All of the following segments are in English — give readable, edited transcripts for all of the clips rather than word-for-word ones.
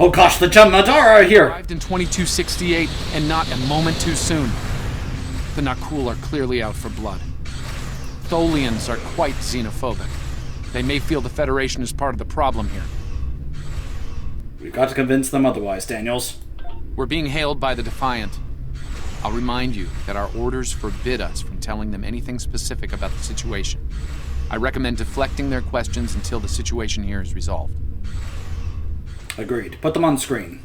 Oh gosh, the Jamadara are here! Arrived in 2268, and not a moment too soon. The Nakul are clearly out for blood. Tholians are quite xenophobic. They may feel the Federation is part of the problem here. We've got to convince them otherwise, Daniels. We're being hailed by the Defiant. I'll remind you that our orders forbid us from telling them anything specific about the situation. I recommend deflecting their questions until the situation here is resolved. Agreed. Put them on screen.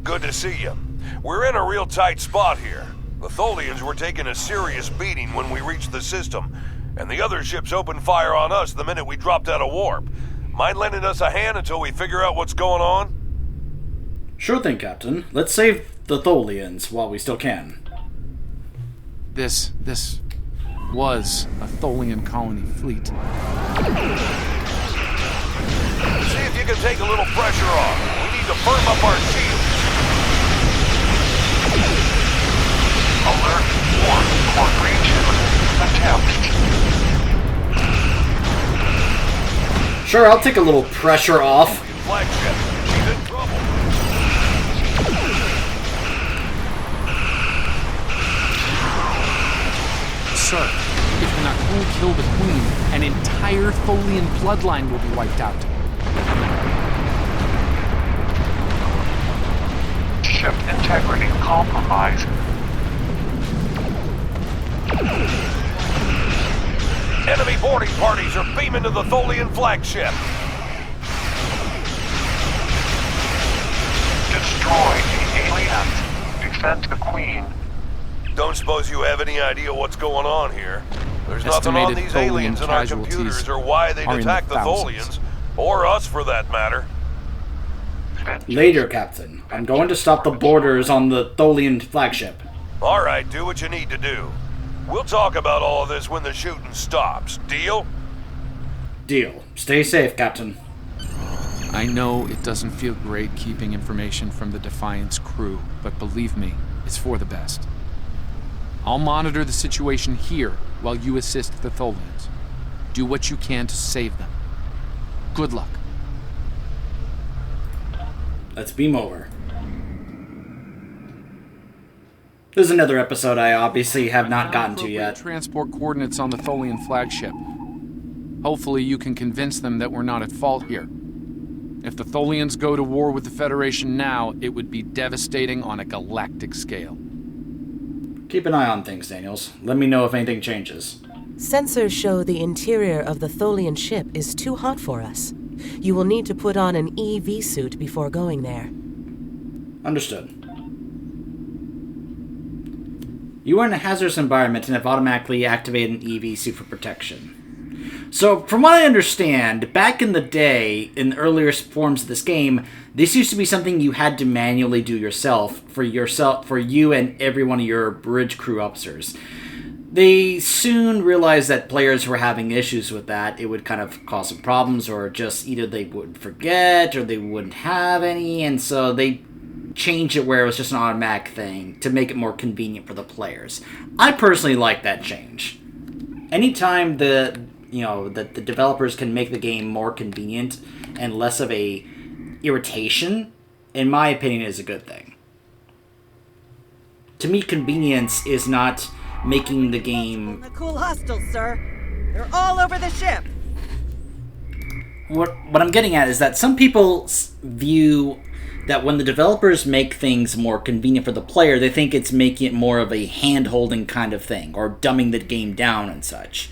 Good to see you. We're in a real tight spot here. The Tholians were taking a serious beating when we reached the system, and the other ships opened fire on us the minute we dropped out of warp. Mind lending us a hand until we figure out what's going on? Sure thing, Captain. Let's save the Tholians while we still can. This was a Tholian colony fleet. See if you can take a little pressure off. We need to firm up our shields. Alert, warp, corporation. Attempt. Sure, I'll take a little pressure off. Flagship, she's in trouble. Sir, if the Nakul kill the Queen, an entire Tholian bloodline will be wiped out. Ship integrity compromised. Enemy boarding parties are beaming to the Tholian flagship. Destroy the aliens. Defend the Queen. Don't suppose you have any idea what's going on here. There's nothing on these Tholian aliens in our computers or why they'd attack the Tholians. Or us, for that matter. Later, Captain. I'm going to stop the boarders on the Tholian flagship. Alright, do what you need to do. We'll talk about all of this when the shooting stops. Deal? Deal. Stay safe, Captain. I know it doesn't feel great keeping information from the Defiant's crew, but believe me, it's for the best. I'll monitor the situation here while you assist the Tholians. Do what you can to save them. Good luck. Let's beam over. There's another episode I obviously have not gotten to yet. Transport coordinates on the Tholian flagship. Hopefully you can convince them that we're not at fault here. If the Tholians go to war with the Federation now, it would be devastating on a galactic scale. Keep an eye on things, Daniels. Let me know if anything changes. Sensors show the interior of the Tholian ship is too hot for us. You will need to put on an EV suit before going there. Understood. You are in a hazardous environment and have automatically activated an EV suit for protection. So, from what I understand, back in the day, in the earlier forms of this game, this used to be something you had to manually do yourself, for you and every one of your bridge crew officers. They soon realized that players were having issues with that. It would kind of cause some problems, or just either they would forget, or they wouldn't have any, and so they changed it where it was just an automatic thing to make it more convenient for the players. I personally like that change. Anytime that the developers can make the game more convenient and less of a irritation, in my opinion, is a good thing. To me, convenience is not making the game... The cool hostiles, sir. They're all over the ship. What I'm getting at is that some people view that when the developers make things more convenient for the player, they think it's making it more of a hand-holding kind of thing, or dumbing the game down and such.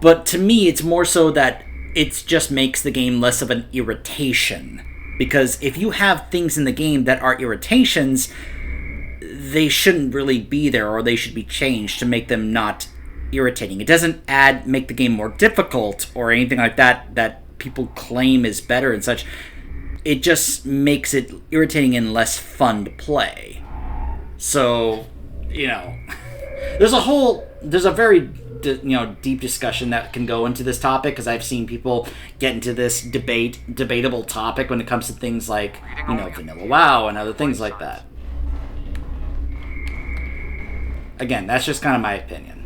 But to me, it's more so that it just makes the game less of an irritation. Because if you have things in the game that are irritations, they shouldn't really be there, or they should be changed to make them not irritating. It doesn't make the game more difficult or anything like that people claim is better and such. It just makes it irritating and less fun to play. So, there's a very deep discussion that can go into this topic, because I've seen people get into this debatable topic when it comes to things like, Vanilla WoW and other things like that. Again, that's just kind of my opinion.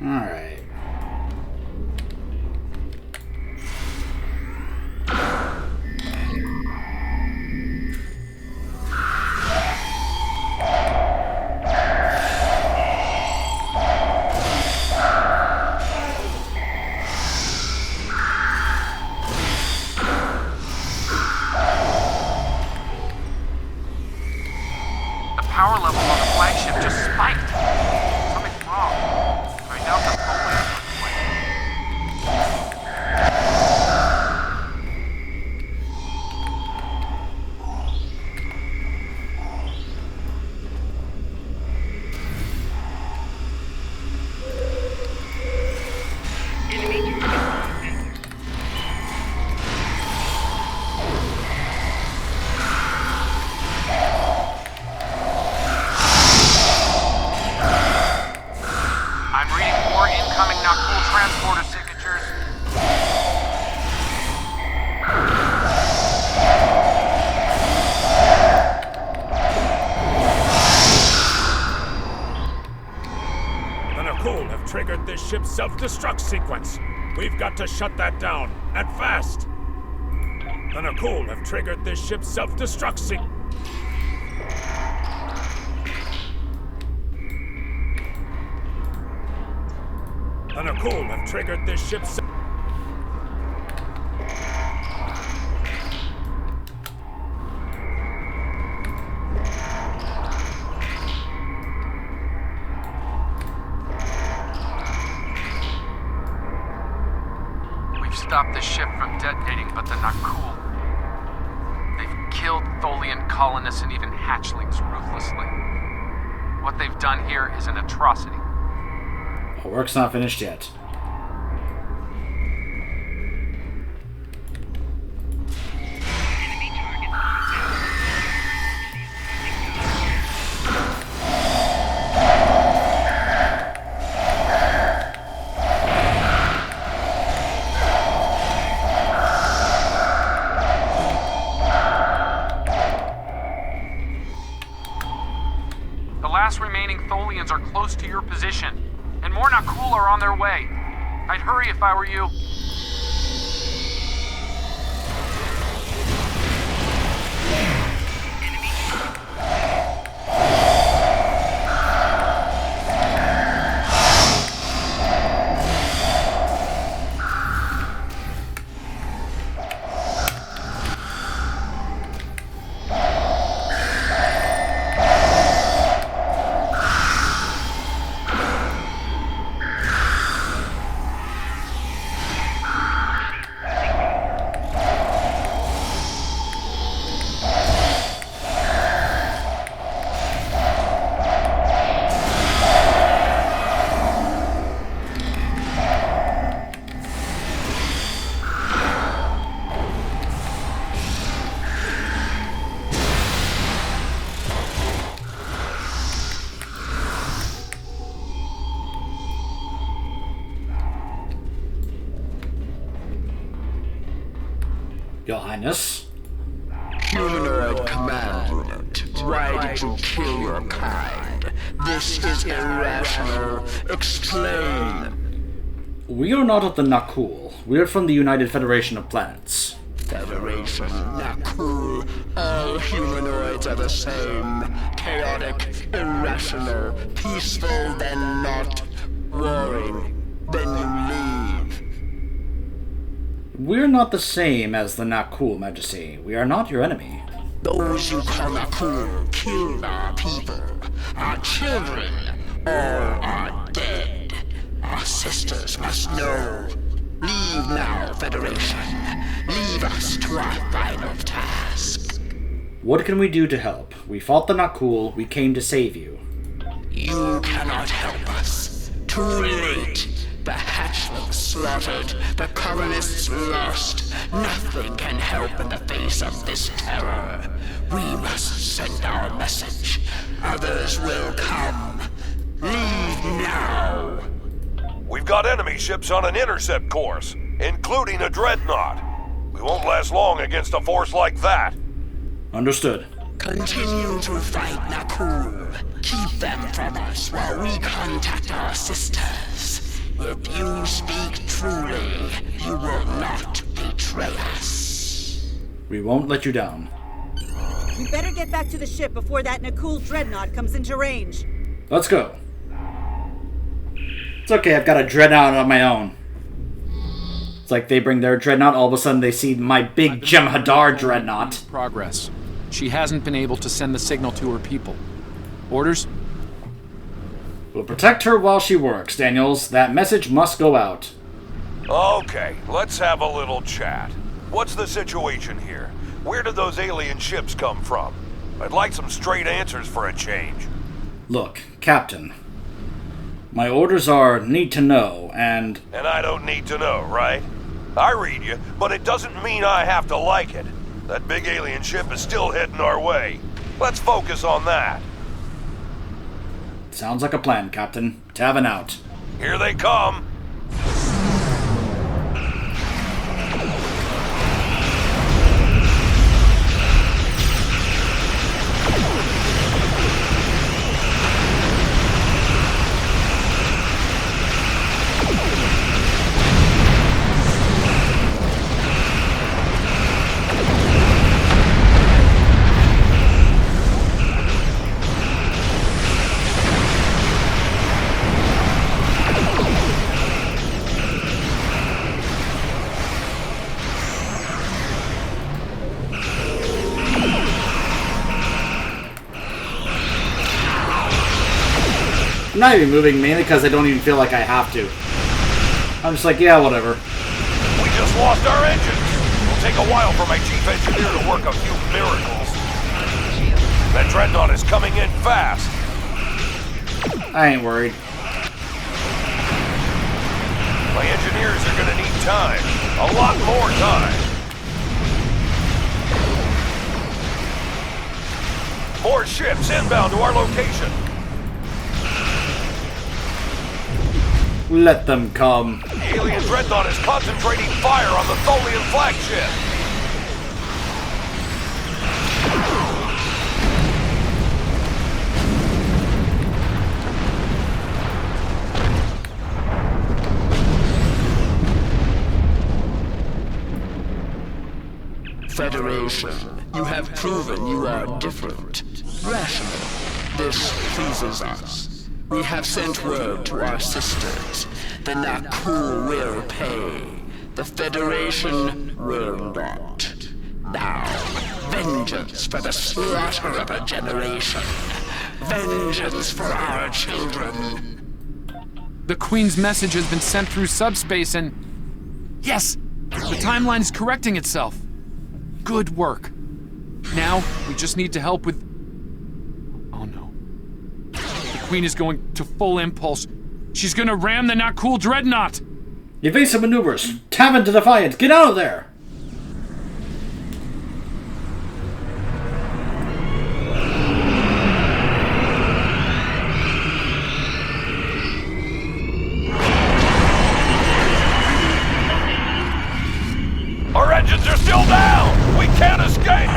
Alright. The power level on the flagship just spiked. Something's wrong. I doubt the Tholians are I'm reading more incoming Nakul transporter signatures. The Nakul have triggered this ship's self-destruct sequence. We've got to shut that down, and fast. The Nakul have triggered this ship's self-destruct sequence. The Nakul have triggered this ship's... We've stopped the ship from detonating, but the Nakul. They've killed Tholian colonists and even hatchlings ruthlessly. What they've done here is an atrocity. Our work's not finished yet. The last remaining Tholians are close to your position, and more Nakul are on their way. I'd hurry if I were you. Your Highness? Humanoid Command Unit, why did you kill your kind? This is irrational. Explain. We are not of the Nakul. We are from the United Federation of Planets. Federation, Nakul, all humanoids are the same. Chaotic, irrational, peaceful, then not. Warring, then you leave. We're not the same as the Nakul, Majesty. We are not your enemy. Those you call Nakul kill our people, our children, all are dead. Our sisters must know. Leave now, Federation. Leave us to our final task. What can we do to help? We fought the Nakul. We came to save you. You cannot help us. Too late. The hatchlings slaughtered, the colonists lost. Nothing can help in the face of this terror. We must send our message. Others will come. Leave now. We've got enemy ships on an intercept course, including a dreadnought. We won't last long against a force like that. Understood. Continue to fight Nakul. Keep them from us while we contact our sisters. If you speak truly, you will not betray us. We won't let you down. We better get back to the ship before that Nakul dreadnought comes into range. Let's go. It's okay, I've got a dreadnought on my own. It's like they bring their dreadnought, all of a sudden they see my big Jem'Hadar dreadnought. Progress. She hasn't been able to send the signal to her people. Orders? We'll protect her while she works, Daniels. That message must go out. Okay, let's have a little chat. What's the situation here? Where did those alien ships come from? I'd like some straight answers for a change. Look, Captain. My orders are need to know, and I don't need to know, right? I read you, but it doesn't mean I have to like it. That big alien ship is still heading our way. Let's focus on that. sounds like a plan, Captain. Tavern out. Here they come. I'm not even moving, mainly because I don't even feel like I have to. I'm just like, yeah, whatever. We just lost our engines. It'll take a while for my chief engineer to work a few miracles. That dreadnought is coming in fast. I ain't worried. My engineers are gonna need time. A lot more time. More ships inbound to our location. Let them come. The alien dreadnought is concentrating fire on the Tholian flagship. Federation, you have proven you are different. Rational. This pleases us. We have sent word to our sisters. The Nakul will pay. The Federation will not. Now, vengeance for the slaughter of a generation. Vengeance for our children. The Queen's message has been sent through subspace and... Yes! The timeline is correcting itself. Good work. Now, we just need to help with... Oh no. The Queen is going to full impulse. She's gonna ram the Nakul dreadnought! Evasive maneuvers. Tavern to Defiant. Get out of there! Our engines are still down! We can't escape!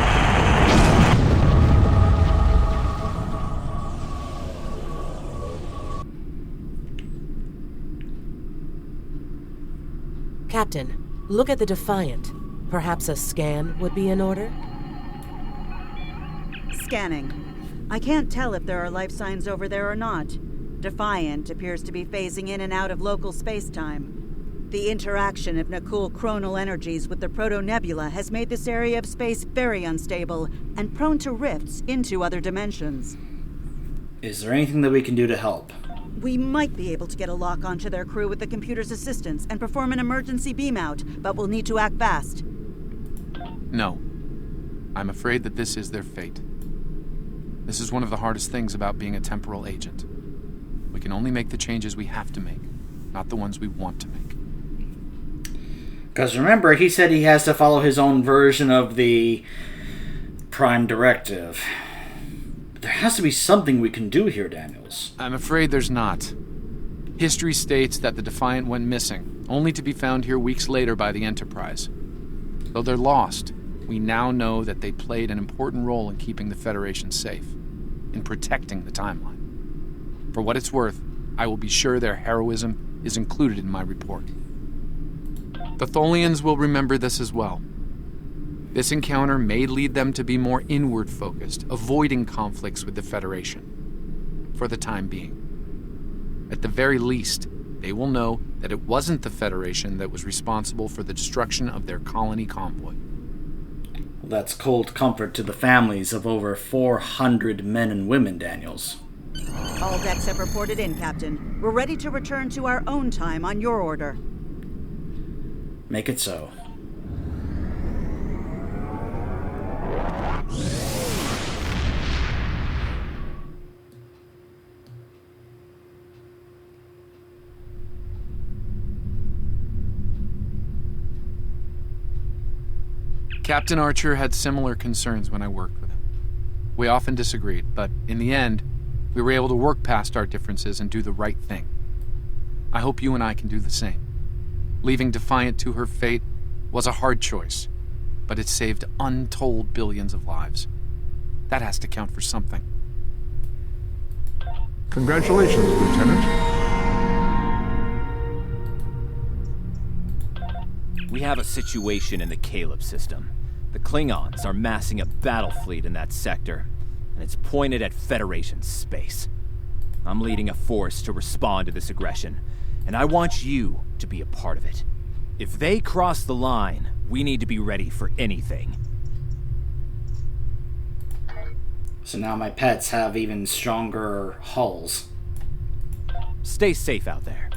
Captain, look at the Defiant. Perhaps a scan would be in order? Scanning. I can't tell if there are life signs over there or not. Defiant appears to be phasing in and out of local space-time. The interaction of Nakul chronal energies with the proto-nebula has made this area of space very unstable and prone to rifts into other dimensions. Is there anything that we can do to help? We might be able to get a lock onto their crew with the computer's assistance and perform an emergency beam-out, but we'll need to act fast. No. I'm afraid that this is their fate. This is one of the hardest things about being a temporal agent. We can only make the changes we have to make, not the ones we want to make. Because remember, he said he has to follow his own version of the Prime Directive. But there has to be something we can do here, Daniels. I'm afraid there's not. History states that the Defiant went missing, only to be found here weeks later by the Enterprise. Though they're lost, we now know that they played an important role in keeping the Federation safe, in protecting the timeline. For what it's worth, I will be sure their heroism is included in my report. The Tholians will remember this as well. This encounter may lead them to be more inward-focused, avoiding conflicts with the Federation, for the time being. At the very least, they will know that it wasn't the Federation that was responsible for the destruction of their colony convoy. Well, that's cold comfort to the families of over 400 men and women, Daniels. All decks have reported in, Captain. We're ready to return to our own time on your order. Make it so. Captain Archer had similar concerns when I worked with him. We often disagreed, but in the end, we were able to work past our differences and do the right thing. I hope you and I can do the same. Leaving Defiant to her fate was a hard choice, but it saved untold billions of lives. That has to count for something. Congratulations, Lieutenant. We have a situation in the Caleb system. The Klingons are massing a battle fleet in that sector, and it's pointed at Federation space. I'm leading a force to respond to this aggression, and I want you to be a part of it. If they cross the line, we need to be ready for anything. So now my pets have even stronger hulls. Stay safe out there.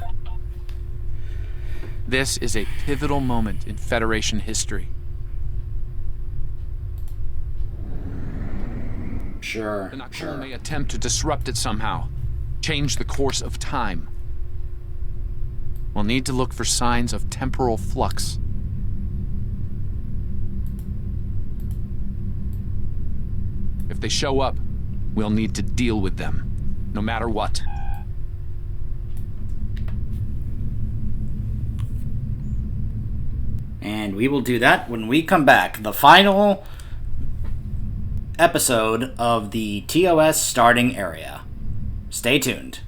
This is a pivotal moment in Federation history. Sure, The Nakul sure. may attempt to disrupt it somehow, change the course of time. We'll need to look for signs of temporal flux. If they show up, we'll need to deal with them, no matter what. And we will do that when we come back. The final episode of the TOS starting area. Stay tuned.